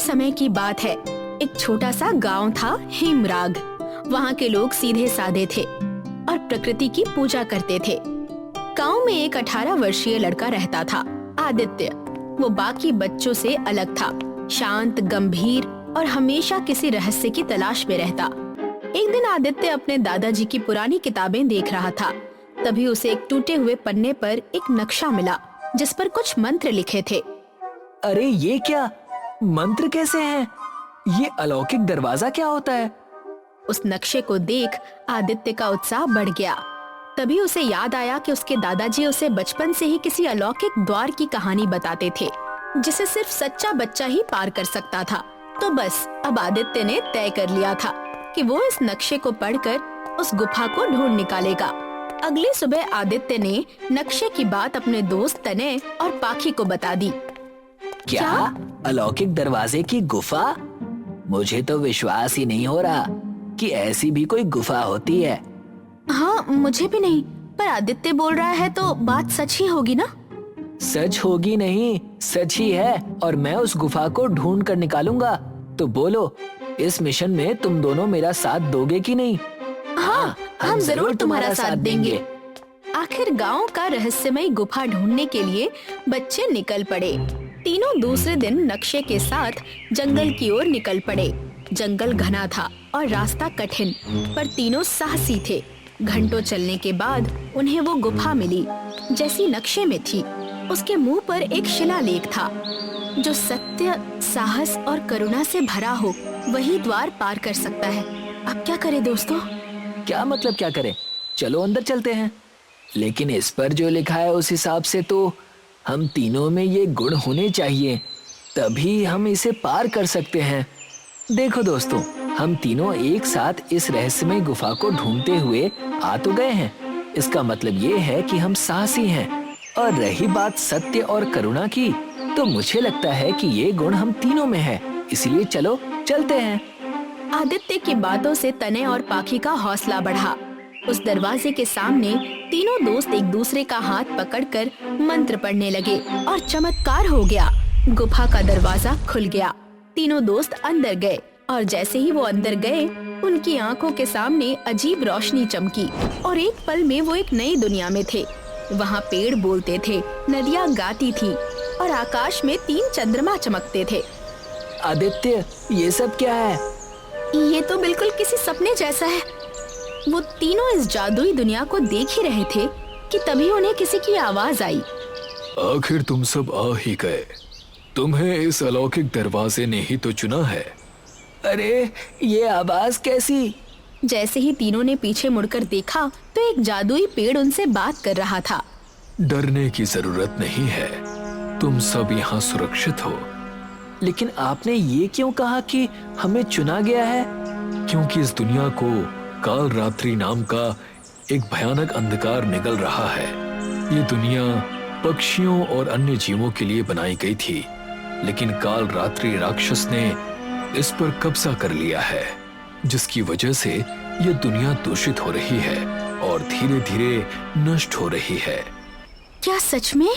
समय की बात है। एक छोटा सा गांव था हेमराग। वहाँ के लोग सीधे साधे थे और प्रकृति की पूजा करते थे। गांव में एक 18 वर्षीय लड़का रहता था, आदित्य। वो बाकी बच्चों से अलग था, शांत, गंभीर और हमेशा किसी रहस्य की तलाश में रहता। एक दिन आदित्य अपने दादाजी की पुरानी किताबें देख रहा था। तभी उसे एक टूटे हुए पन्ने पर एक नक्शा मिला जिस पर कुछ मंत्र लिखे थे। अरे ये क्या मंत्र कैसे हैं? ये अलौकिक दरवाजा क्या होता है? उस नक्शे को देख आदित्य का उत्साह बढ़ गया। तभी उसे याद आया कि उसके दादाजी उसे बचपन से ही किसी अलौकिक द्वार की कहानी बताते थे जिसे सिर्फ सच्चा बच्चा ही पार कर सकता था। तो बस अब आदित्य ने तय कर लिया था कि वो इस नक्शे को पढ़कर उस गुफा को ढूंढ निकालेगा। अगली सुबह आदित्य ने नक्शे की बात अपने दोस्त तनय और पाखी को बता दी। क्या अलौकिक दरवाजे की गुफा? मुझे तो विश्वास ही नहीं हो रहा कि ऐसी भी कोई गुफा होती है। हाँ, मुझे भी नहीं, पर आदित्य बोल रहा है तो बात सच ही होगी ना? सच होगी नहीं, सच ही है और मैं उस गुफा को ढूंढ कर निकालूंगा। तो बोलो, इस मिशन में तुम दोनों मेरा साथ दोगे कि नहीं? हाँ, हम जरूर तुम्हारा साथ देंगे। आखिर गांव का रहस्यमय गुफा ढूंढने के लिए बच्चे निकल पड़े। तीनों दूसरे दिन नक्शे के साथ जंगल की ओर निकल पड़े। जंगल घना था और रास्ता कठिन, पर तीनों साहसी थे। घंटों चलने के बाद उन्हें वो गुफा मिली जैसी नक्शे में थी। उसके मुंह पर एक शिलालेख था, जो सत्य, साहस और करुणा से भरा हो वही द्वार पार कर सकता है। अब क्या करें दोस्तों? क्या मतलब क्या करें? चलो अंदर चलते हैं। लेकिन इस पर जो लिखा है उस हिसाब से तो हम तीनों में ये गुण होने चाहिए, तभी हम इसे पार कर सकते हैं। देखो दोस्तों, हम तीनों एक साथ इस रहस्यमय गुफा को ढूंढते हुए आ तो गए हैं। इसका मतलब ये है कि हम साहसी हैं। और रही बात सत्य और करुणा की, तो मुझे लगता है कि ये गुण हम तीनों में है। इसलिए चलो चलते हैं। आदित्य की बातों से तनय और पाखी का हौसला बढ़ा। उस दरवाजे के सामने तीनों दोस्त एक दूसरे का हाथ पकड़कर मंत्र पढ़ने लगे और चमत्कार हो गया। गुफा का दरवाजा खुल गया। तीनों दोस्त अंदर गए और जैसे ही वो अंदर गए, उनकी आंखों के सामने अजीब रोशनी चमकी और एक पल में वो एक नई दुनिया में थे। वहाँ पेड़ बोलते थे, नदियाँ गाती थी और आकाश में 3 चंद्रमा चमकते थे। आदित्य, ये सब क्या है? ये तो बिल्कुल किसी सपने जैसा है। वो तीनों इस जादुई दुनिया को देख ही रहे थे कि तभी उन्हें किसी की आवाज आई। आखिर तुम सब आ ही गए। तुम्हें इस अलौकिक दरवाजे ने ही तो चुना है। अरे ये आवाज कैसी? जैसे ही तीनों ने पीछे मुड़कर देखा तो एक जादुई पेड़ उनसे बात कर रहा था। डरने की जरूरत नहीं है, तुम सब यहाँ सुरक्षित हो। लेकिन आपने ये क्यों कहा कि हमें चुना गया है? क्योंकि इस दुनिया को काल रात्रि नाम का एक भयानक अंधकार निगल रहा है। ये दुनिया पक्षियों और अन्य जीवों के लिए बनाई गई थी, लेकिन काल रात्रि राक्षस ने इस पर कब्जा कर लिया है, जिसकी वजह से ये दुनिया दूषित हो रही है और धीरे धीरे नष्ट हो रही है। क्या सच में?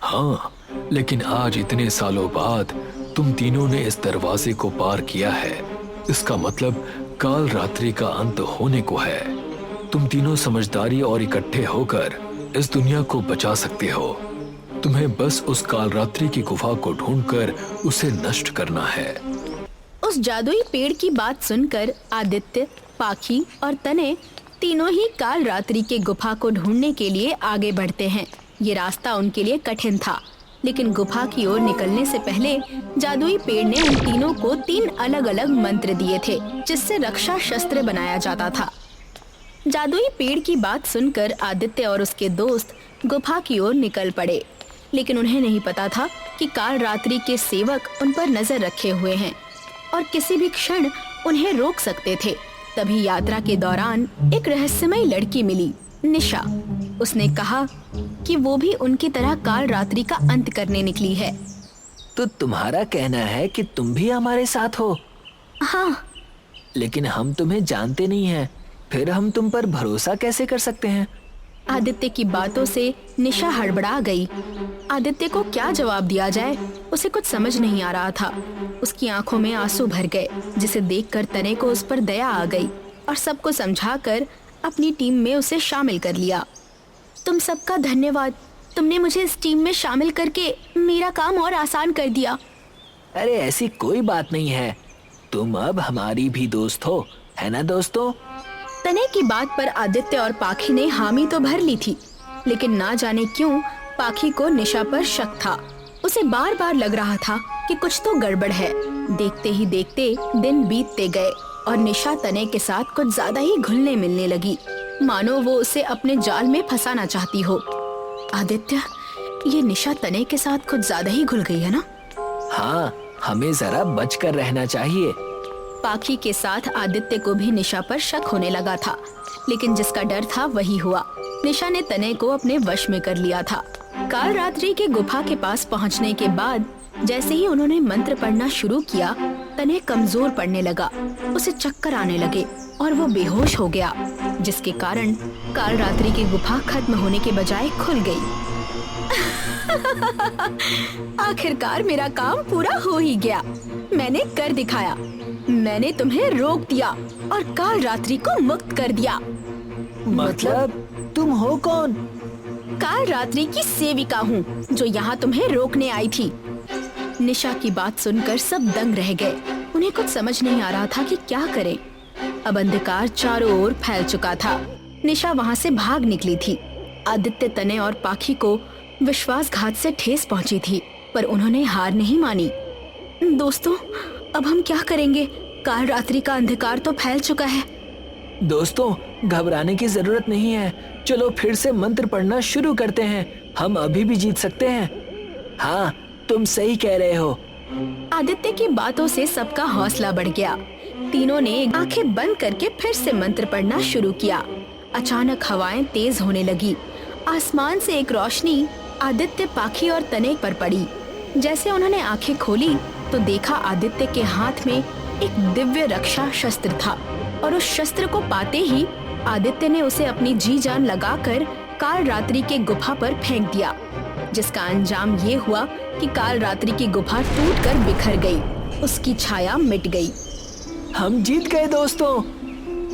हाँ, लेकिन आज इतने सालों बाद तुम तीनों ने इस दरवाजे को पार किया है। इसका मतलब काल रात्रि का अंत होने को है। तुम तीनों समझदारी और इकट्ठे होकर इस दुनिया को बचा सकते हो। तुम्हें बस उस काल रात्रि की गुफा को ढूंढकर उसे नष्ट करना है। उस जादुई पेड़ की बात सुनकर आदित्य, पाखी और तनय तीनों ही काल रात्रि के गुफा को ढूंढने के लिए आगे बढ़ते हैं। ये रास्ता उनके लिए कठिन था, लेकिन गुफा की ओर निकलने से पहले जादुई पेड़ ने उन तीनों को 3 अलग अलग मंत्र दिए थे, जिससे रक्षा शस्त्र बनाया जाता था। जादुई पेड़ की बात सुनकर आदित्य और उसके दोस्त गुफा की ओर निकल पड़े, लेकिन उन्हें नहीं पता था कि काल रात्रि के सेवक उन पर नजर रखे हुए हैं और किसी भी क्षण उन्हें रोक सकते थे। तभी यात्रा के दौरान एक रहस्यमय लड़की मिली, निशा। उसने कहा कि वो भी उनकी तरह काल रात्रि का अंत करने निकली है। तो तुम्हारा कहना है कि तुम भी हमारे साथ हो? हाँ। लेकिन हम तुम्हें जानते नहीं हैं, फिर हम तुम पर भरोसा कैसे कर सकते हैं? आदित्य की बातों से निशा हड़बड़ा गई। आदित्य को क्या जवाब दिया जाए, उसे कुछ समझ नहीं आ रहा था। उसकी आंखों में आंसू भर गए, जिसे देखकर तने को उस पर दया आ गई और सबको समझाकर अपनी टीम में उसे शामिल कर लिया। तुम सबका धन्यवाद, तुमने मुझे इस टीम में शामिल करके मेरा काम और आसान कर दिया। अरे ऐसी कोई बात नहीं है, तुम अब हमारी भी दोस्त हो, है ना दोस्तों? तने की बात पर आदित्य और पाखी ने हामी तो भर ली थी, लेकिन ना जाने क्यों पाखी को निशा पर शक था। उसे बार बार लग रहा था कि कुछ तो गड़बड़ है। देखते ही देखते दिन बीतते गए और निशा तने के साथ कुछ ज्यादा ही घुलने मिलने लगी, मानो वो उसे अपने जाल में फंसाना चाहती हो। आदित्य, ये निशा तने के साथ कुछ ज्यादा ही घुल गई है ना? हाँ, हमें जरा बचकर रहना चाहिए। पाखी के साथ आदित्य को भी निशा पर शक होने लगा था, लेकिन जिसका डर था वही हुआ। निशा ने तने को अपने वश में कर लिया था। काल रात्रि के गुफा के पास पहुंचने के बाद जैसे ही उन्होंने मंत्र पढ़ना शुरू किया, तने कमजोर पड़ने लगा। उसे चक्कर आने लगे और वो बेहोश हो गया, जिसके कारण काल रात्रि की गुफा खत्म होने के बजाय खुल गई। आखिरकार मेरा काम पूरा हो ही गया। मैंने कर दिखाया। मैंने तुम्हें रोक दिया और काल रात्रि को मुक्त कर दिया। मतलब तुम हो कौन? काल रात्रि की सेविका हूँ, जो यहाँ तुम्हें रोकने आई थी। निशा की बात सुनकर सब दंग रह गए। उन्हें कुछ समझ नहीं आ रहा था कि क्या करें। अब अंधकार चारों ओर फैल चुका था। निशा वहाँ से भाग निकली थी। आदित्य, तने और पाखी को विश्वासघात से ठेस पहुंची थी, पर उन्होंने हार नहीं मानी। दोस्तों, अब हम क्या करेंगे? काल रात्रि का अंधकार तो फैल चुका है। दोस्तों, घबराने की जरूरत नहीं है। चलो फिर से मंत्र पढ़ना शुरू करते हैं। हम अभी भी जीत सकते हैं। हाँ, तुम सही कह रहे हो। आदित्य की बातों से सबका हौसला बढ़ गया। तीनों ने आंखें बंद करके फिर से मंत्र पढ़ना शुरू किया। अचानक हवाएं तेज होने लगी। आसमान से एक रोशनी आदित्य, पाखी और तने पर पड़ी। जैसे उन्होंने आंखें खोली तो देखा आदित्य के हाथ में एक दिव्य रक्षा शस्त्र था, और उस शस्त्र को पाते ही आदित्य ने उसे अपनी जी जान लगाकर काल रात्रि के गुफा पर फेंक दिया, जिसका अंजाम ये हुआ कि काल रात्रि की गुफा टूटकर बिखर गई। उसकी छाया मिट गई। हम जीत गए दोस्तों।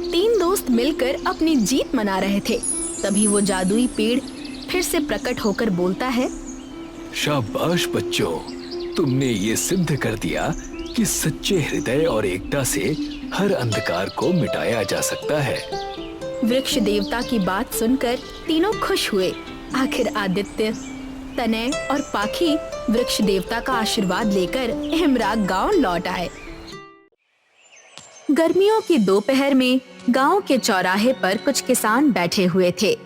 तीन दोस्त मिलकर अपनी जीत मना रहे थे। तभी वो जादुई पेड़ फिर से प्रकट होकर बोलता है, शाबाश बच्चों, तुमने ये सिद्ध कर दिया कि सच्चे हृदय और एकता से हर अंधकार को मिटाया जा सकता है। वृक्ष देवता की बात सुनकर तीनों खुश हुए। आखिर आदित्य, तने और पाखी वृक्ष देवता का आशीर्वाद लेकर हिमराग गांव लौट आए। गर्मियों की दोपहर में गांव के चौराहे पर कुछ किसान बैठे हुए थे।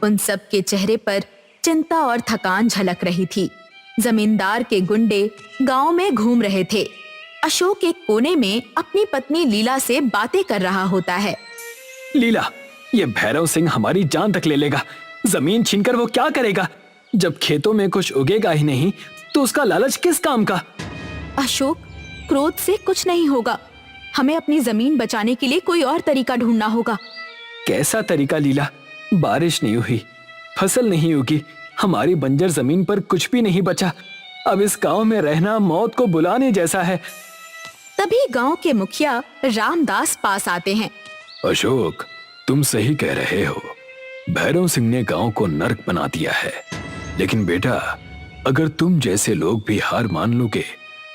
उन सब के चेहरे पर चिंता और थकान झलक रही थी। जमींदार के गुंडे गांव में घूम रहे थे। अशोक एक कोने में अपनी पत्नी लीला से बातें कर रहा होता है। लीला, ये भैरव सिंह हमारी जान तक ले लेगा। जमीन छीनकर वो क्या करेगा? जब खेतों में कुछ उगेगा ही नहीं तो उसका लालच किस काम का? अशोक, क्रोध से कुछ नहीं होगा। हमें अपनी जमीन बचाने के लिए कोई और तरीका ढूंढना होगा। कैसा तरीका लीला? बारिश नहीं हुई, फसल नहीं उगी, हमारी बंजर जमीन पर कुछ भी नहीं बचा। अब इस गांव में रहना मौत को बुलाने जैसा है। तभी गांव के मुखिया रामदास पास आते हैं। अशोक, तुम सही कह रहे हो। भैरव सिंह ने गांव को नर्क बना दिया है। लेकिन बेटा, अगर तुम जैसे लोग भी हार मान लोगे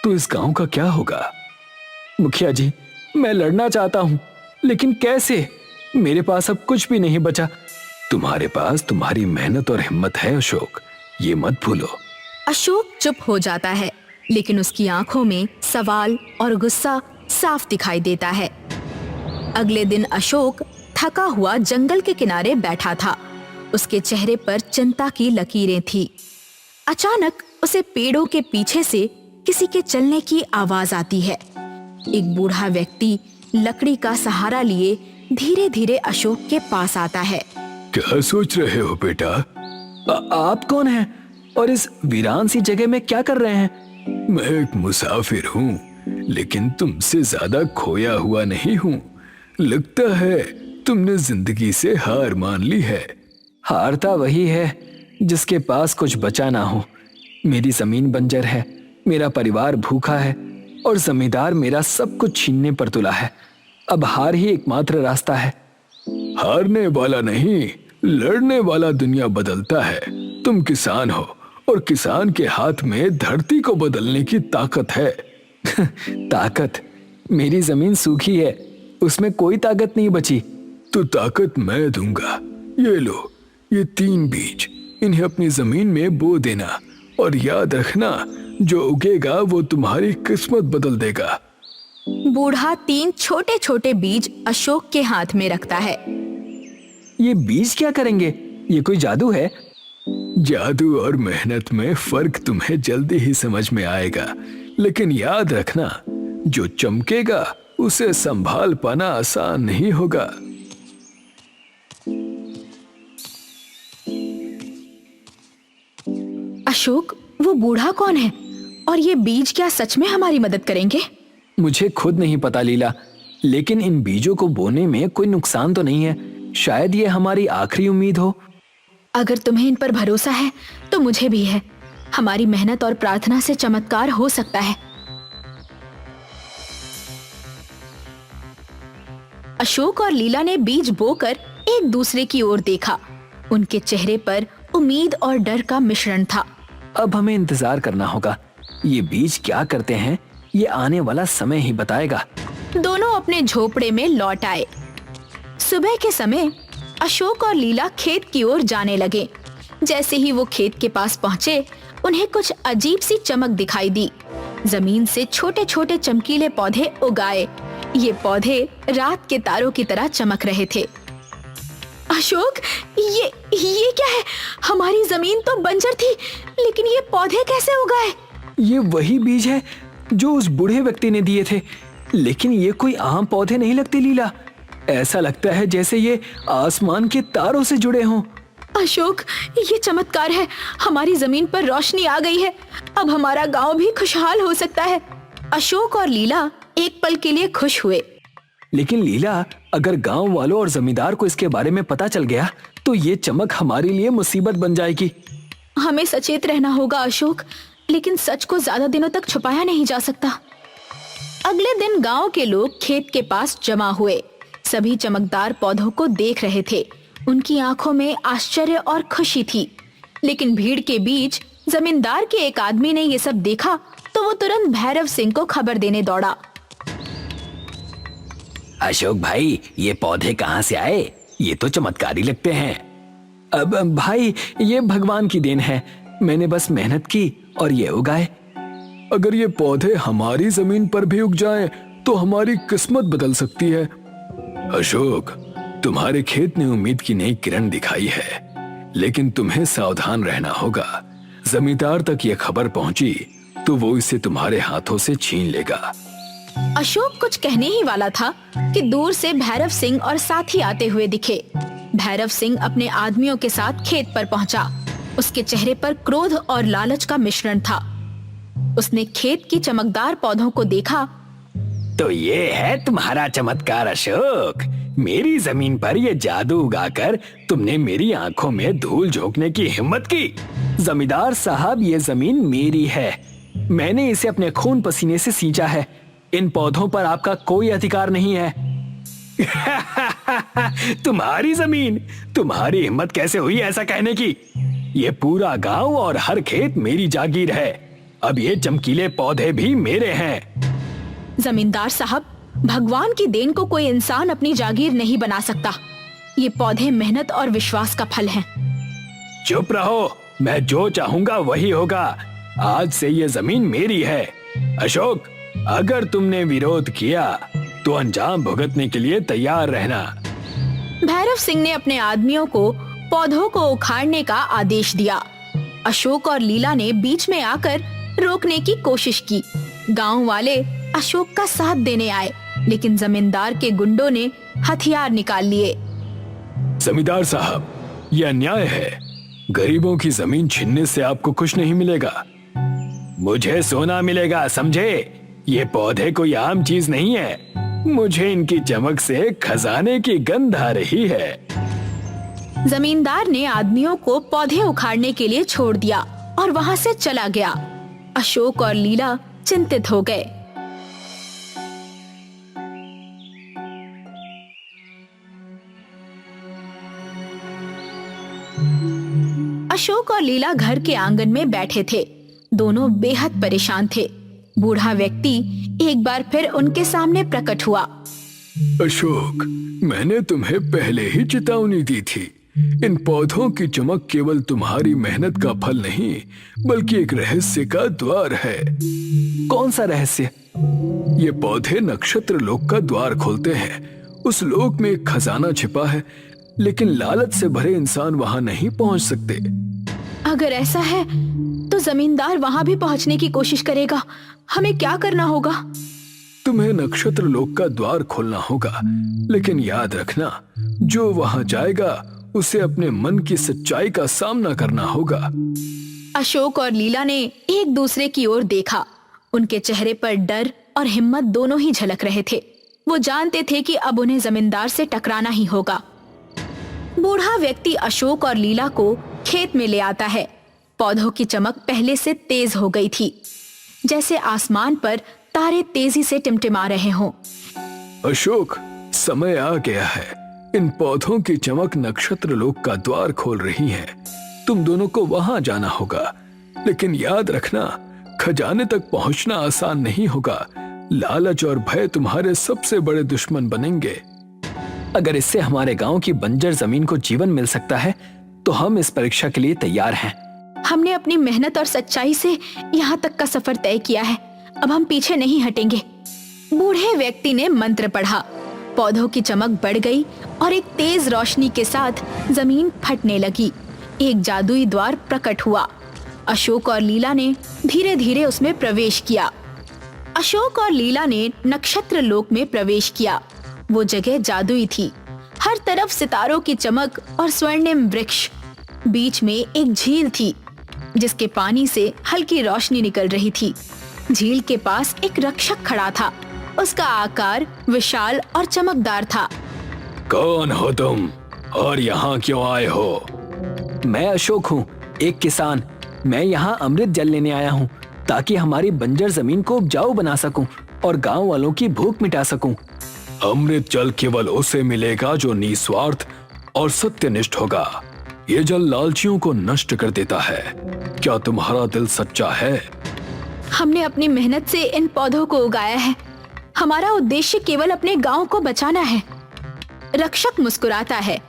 तो इस गांव का क्या होगा? मुखिया जी, मैं लड़ना चाहता हूँ, लेकिन कैसे? मेरे पास अब कुछ भी नहीं बचा। तुम्हारे पास तुम्हारी मेहनत और हिम्मत है अशोक, ये मत भूलो। अशोक चुप हो जाता है, लेकिन उसकी आंखों में सवाल और गुस्सा साफ दिखाई देता है। अगले दिन अशोक थका हुआ जंगल के किनारे बैठा था। उसके चेहरे पर चिंता की लकीरें थी। अचानक उसे पेड़ों के पीछे से किसी के चलने की आवाज आती है। एक बूढ़ा व्यक्ति लकड़ी का सहारा लिए धीरे धीरे अशोक के पास आता है। क्या सोच रहे हो बेटा? आप कौन हैं और इस वीरान सी जगह में क्या कर रहे हैं? मैं एक मुसाफिर हूँ, लेकिन तुमसे ज्यादा खोया हुआ नहीं हूँ। लगता है तुमने जिंदगी से हार मान ली है। हारता वही है जिसके पास कुछ बचा ना हो। मेरी जमीन बंजर है, मेरा परिवार भूखा है और जमींदार मेरा सब कुछ छीनने पर तुला है। अब हार ही एकमात्र रास्ता है। हारने वाला नहीं, लड़ने वाला दुनिया बदलता है। तुम किसान हो और किसान के हाथ में धरती को बदलने की ताकत है। ताकत? मेरी जमीन सूखी है, उसमें कोई ताकत नहीं बची। तो ताकत मैं दूंगा। ये लो, ये 3 बीज, इन्हें अपनी जमीन में बो देना और याद रखना, जो उगेगा वो तुम्हारी किस्मत बदल देगा। बूढ़ा 3 छोटे छोटे बीज अशोक के हाथ में रखता है। ये बीज क्या करेंगे? ये कोई जादू है? जादू और मेहनत में फर्क तुम्हें जल्दी ही समझ में आएगा, लेकिन याद रखना, जो चमकेगा उसे संभाल पाना आसान नहीं होगा। अशोक, वो बूढ़ा कौन है और ये बीज क्या सच में हमारी मदद करेंगे? मुझे खुद नहीं पता लीला, लेकिन इन बीजों को बोने में कोई नुकसान तो नहीं है। शायद ये हमारी आखिरी उम्मीद हो। अगर तुम्हें इन पर भरोसा है तो मुझे भी है। हमारी मेहनत और प्रार्थना से चमत्कार हो सकता है। अशोक और लीला ने बीज बोकर एक दूसरे की ओर देखा। उनके चेहरे पर उम्मीद और डर का मिश्रण था। अब हमें इंतजार करना होगा। ये बीज क्या करते हैं, ये आने वाला समय ही बताएगा। दोनों अपने झोपड़े में लौट आए। सुबह के समय अशोक और लीला खेत की ओर जाने लगे। जैसे ही वो खेत के पास पहुंचे, उन्हें कुछ अजीब सी चमक दिखाई दी। जमीन से छोटे छोटे चमकीले पौधे उगाए। ये पौधे रात के तारों की तरह चमक रहे थे। अशोक, ये क्या है? हमारी जमीन तो बंजर थी, लेकिन ये पौधे कैसे उगाए? ये वही बीज है जो उस बूढ़े व्यक्ति ने दिए थे, लेकिन ये कोई आम पौधे नहीं लगते लीला। ऐसा लगता है जैसे ये आसमान के तारों से जुड़े हों। अशोक, ये चमत्कार है। हमारी जमीन पर रोशनी आ गई है। अब हमारा गांव भी खुशहाल हो सकता है। अशोक और लीला एक पल के लिए खुश हुए। लेकिन लीला, अगर गांव वालों और जमींदार को इसके बारे में पता चल गया तो ये चमक हमारे लिए मुसीबत बन जाएगी। हमें सचेत रहना होगा अशोक, लेकिन सच को ज्यादा दिनों तक छुपाया नहीं जा सकता। अगले दिन गांव के लोग खेत के पास जमा हुए। सभी चमकदार पौधों को देख रहे थे। उनकी आंखों में आश्चर्य और खुशी थी। लेकिन भीड़ के बीच जमींदार के एक आदमी ने ये सब देखा तो वो तुरंत भैरव सिंह को खबर देने दौड़ा। अशोक भाई, ये पौधे कहाँ से आए? ये तो चमत्कारी लगते हैं। अब भाई, ये भगवान की देन है। मैंने बस मेहनत की और ये उगाए। अगर ये पौधे हमारी जमीन पर भी उग जाएं, तो हमारी किस्मत बदल सकती है। अशोक, तुम्हारे खेत ने उम्मीद की नई किरण दिखाई है, लेकिन तुम्हें सावधान रहना होगा। जमींदार तक ये खबर पहुंची तो वो इसे तुम्हारे हाथों से छीन लेगा। अशोक कुछ कहने ही वाला था कि दूर से भैरव सिंह और साथी आते हुए दिखे। भैरव सिंह अपने आदमियों के साथ खेत पर पहुंचा। उसके चेहरे पर क्रोध और लालच का मिश्रण था। उसने खेत की चमकदार पौधों को देखा। तो ये है तुम्हारा चमत्कार अशोक। मेरी जमीन पर ये जादू उगाकर तुमने मेरी आंखों में धूल झोंकने की हिम्मत की। जमींदार साहब, ये जमीन मेरी है। मैंने इसे अपने खून पसीने से सींचा है। इन पौधों पर आपका कोई अधिकार नहीं है। तुम्हारी जमीन? तुम्हारी हिम्मत कैसे हुई ऐसा कहने की? ये पूरा गांव और हर खेत मेरी जागीर है। अब ये चमकीले पौधे भी मेरे हैं। जमींदार साहब, भगवान की देन को कोई इंसान अपनी जागीर नहीं बना सकता। ये पौधे मेहनत और विश्वास का फल हैं। चुप रहो, मैं जो चाहूंगा वही होगा। आज से ये जमीन मेरी है। अशोक, अगर तुमने विरोध किया तो अंजाम भुगतने के लिए तैयार रहना। भैरव सिंह ने अपने आदमियों को पौधों को उखाड़ने का आदेश दिया। अशोक और लीला ने बीच में आकर रोकने की कोशिश की। गांव वाले अशोक का साथ देने आए, लेकिन जमींदार के गुंडों ने हथियार निकाल लिए। जमींदार साहब, यह अन्याय है। गरीबों की जमीन छीनने से आपको कुछ नहीं मिलेगा। मुझे सोना मिलेगा, समझे? ये पौधे कोई आम चीज नहीं है। मुझे इनकी चमक से खजाने की गंध आ रही है। जमींदार ने आदमियों को पौधे उखाड़ने के लिए छोड़ दिया और वहां से चला गया। अशोक और लीला चिंतित हो गए। अशोक और लीला घर के आंगन में बैठे थे। दोनों बेहद परेशान थे। बूढ़ा व्यक्ति एक बार फिर उनके सामने प्रकट हुआ। अशोक, मैंने तुम्हें पहले ही चेतावनी दी थी। इन पौधों की चमक केवल तुम्हारी मेहनत का फल नहीं, बल्कि एक रहस्य का द्वार है। कौन सा रहस्य? ये पौधे नक्षत्र लोक का द्वार खोलते हैं। उस लोक में एक खजाना छिपा है, लेकिन लालच से भरे इंसान वहां नहीं पहुंच सकते। अगर ऐसा है तो जमींदार वहां भी पहुंचने की कोशिश करेगा। हमें क्या करना होगा? तुम्हें नक्षत्र लोक का द्वार खोलना होगा, लेकिन याद रखना, जो वहां जाएगा उसे अपने मन की सच्चाई का सामना करना होगा। अशोक और लीला ने एक दूसरे की ओर देखा। उनके चेहरे पर डर और हिम्मत दोनों ही झलक रहे थे। वो जानते थे कि अब उन्हें जमींदार से टकराना ही होगा। बूढ़ा व्यक्ति अशोक और लीला को खेत में ले आता है। पौधों की चमक पहले से तेज हो गई थी, जैसे आसमान पर तारे तेजी से टिमटिमा रहे हों। अशोक, समय आ गया है। इन पौधों की चमक नक्षत्र लोक का द्वार खोल रही है। तुम दोनों को वहां जाना होगा, लेकिन याद रखना, खजाने तक पहुंचना आसान नहीं होगा। लालच और भय तुम्हारे सबसे बड़े दुश्मन बनेंगे। अगर इससे हमारे गांव की बंजर जमीन को जीवन मिल सकता है, तो हम इस परीक्षा के लिए तैयार हैं। हमने अपनी मेहनत और सच्चाई से यहाँ तक का सफर तय किया है। अब हम पीछे नहीं हटेंगे। बूढ़े व्यक्ति ने मंत्र पढ़ा। पौधों की चमक बढ़ गई और एक तेज रोशनी के साथ जमीन फटने लगी। एक जादुई द्वार प्रकट हुआ। अशोक और लीला ने धीरे धीरे उसमें प्रवेश किया। अशोक और लीला ने नक्षत्र लोक में प्रवेश किया। वो जगह जादुई थी। हर तरफ सितारों की चमक और स्वर्णिम वृक्ष। बीच में एक झील थी, जिसके पानी से हल्की रोशनी निकल रही थी। झील के पास एक रक्षक खड़ा था। उसका आकार विशाल और चमकदार था। कौन हो तुम और यहाँ क्यों आए हो? मैं अशोक हूँ, एक किसान। मैं यहाँ अमृत जल लेने आया हूँ, ताकि हमारी बंजर जमीन को उपजाऊ बना सकूं और गांव वालों की भूख मिटा सकूं। अमृत जल केवल उसे मिलेगा जो निस्वार्थ और सत्यनिष्ठ होगा। ये जल लालचियों को नष्ट कर देता है। क्या तुम्हारा दिल सच्चा है? हमने अपनी मेहनत से इन पौधों को उगाया है। हमारा उद्देश्य केवल अपने गांव को बचाना है। रक्षक मुस्कुराता है,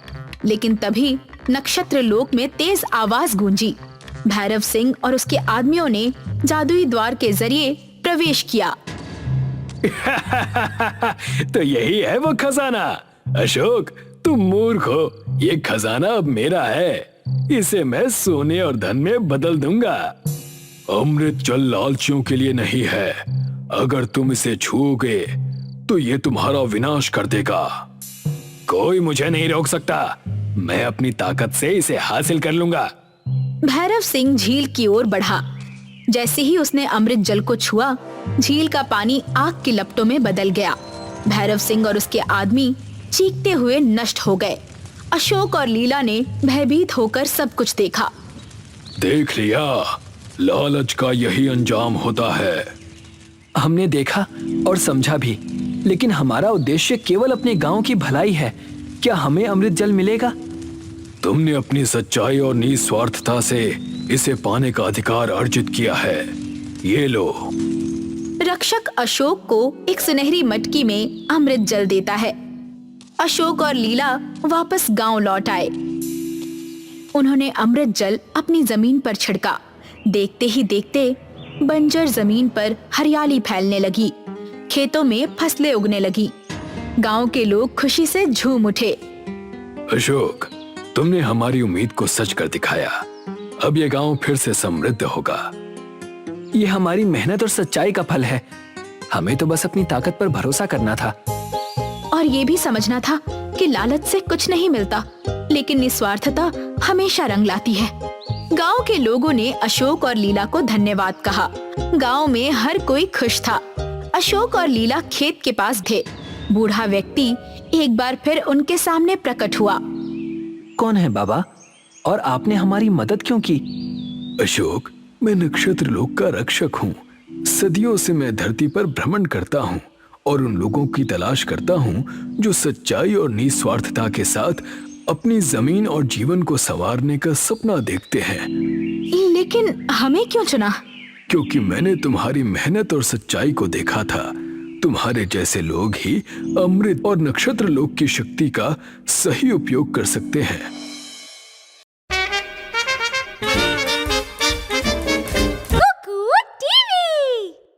लेकिन तभी नक्षत्र लोक में तेज आवाज गूंजी। भैरव सिंह और उसके आदमियों ने जादुई द्वार के जरिए प्रवेश किया। तो यही है वो खजाना। अशोक, तुम मूर्ख हो। ये खजाना अब मेरा है। इसे मैं सोने और धन में बदल दूंगा। अमृत जल लालचियों के लिए नहीं है। अगर तुम इसे छूओगे तो ये तुम्हारा विनाश कर देगा। कोई मुझे नहीं रोक सकता। मैं अपनी ताकत से इसे हासिल कर लूंगा। भैरव सिंह झील की ओर बढ़ा। जैसे ही उसने अमृत जल को छुआ, झील का पानी आग की लपटों में बदल गया। भैरव सिंह और उसके आदमी चीखते हुए नष्ट हो गए। अशोक और लीला ने भयभीत होकर सब कुछ देखा। देख लिया, लालच का यही अंजाम होता है। हमने देखा और समझा भी, लेकिन हमारा उद्देश्य केवल अपने गांव की भलाई है। क्या हमें अमृत जल मिलेगा? तुमने अपनी सच्चाई और निस्वार्थता से इसे पाने का अधिकार अर्जित किया है। ये लो। रक्षक अशोक को एक सुनहरी मटकी में अमृत जल देता है। अशोक और लीला वापस गांव लौट आए। उन्होंने अमृत जल अपनी जमीन पर छिड़का। देखते ही देखते बंजर जमीन पर हरियाली फैलने लगी। खेतों में फसलें उगने लगी। गांव के लोग खुशी से झूम उठे। अशोक, तुमने हमारी उम्मीद को सच कर दिखाया। अब ये गांव फिर से समृद्ध होगा। ये हमारी मेहनत और सच्चाई का फल है। हमें तो बस अपनी ताकत पर भरोसा करना था और ये भी समझना था कि लालच से कुछ नहीं मिलता, लेकिन निस्वार्थता हमेशा रंग लाती है। गांव के लोगों ने अशोक और लीला को धन्यवाद कहा। गांव में हर कोई खुश था। अशोक और लीला खेत के पास थे। बूढ़ा व्यक्ति एक बार फिर उनके सामने प्रकट हुआ। कौन है बाबा, और आपने हमारी मदद क्यों की? अशोक, मैं नक्षत्र लोक का रक्षक हूँ। सदियों से मैं धरती पर भ्रमण करता हूँ और उन लोगों की तलाश करता हूँ जो सच्चाई और निस्वार्थता के साथ अपनी जमीन और जीवन को संवारने का सपना देखते हैं। लेकिन हमें क्यों चुना? क्योंकि मैंने तुम्हारी मेहनत और सच्चाई को देखा था। तुम्हारे जैसे लोग ही अमृत और नक्षत्र लोक की शक्ति का सही उपयोग कर सकते हैं।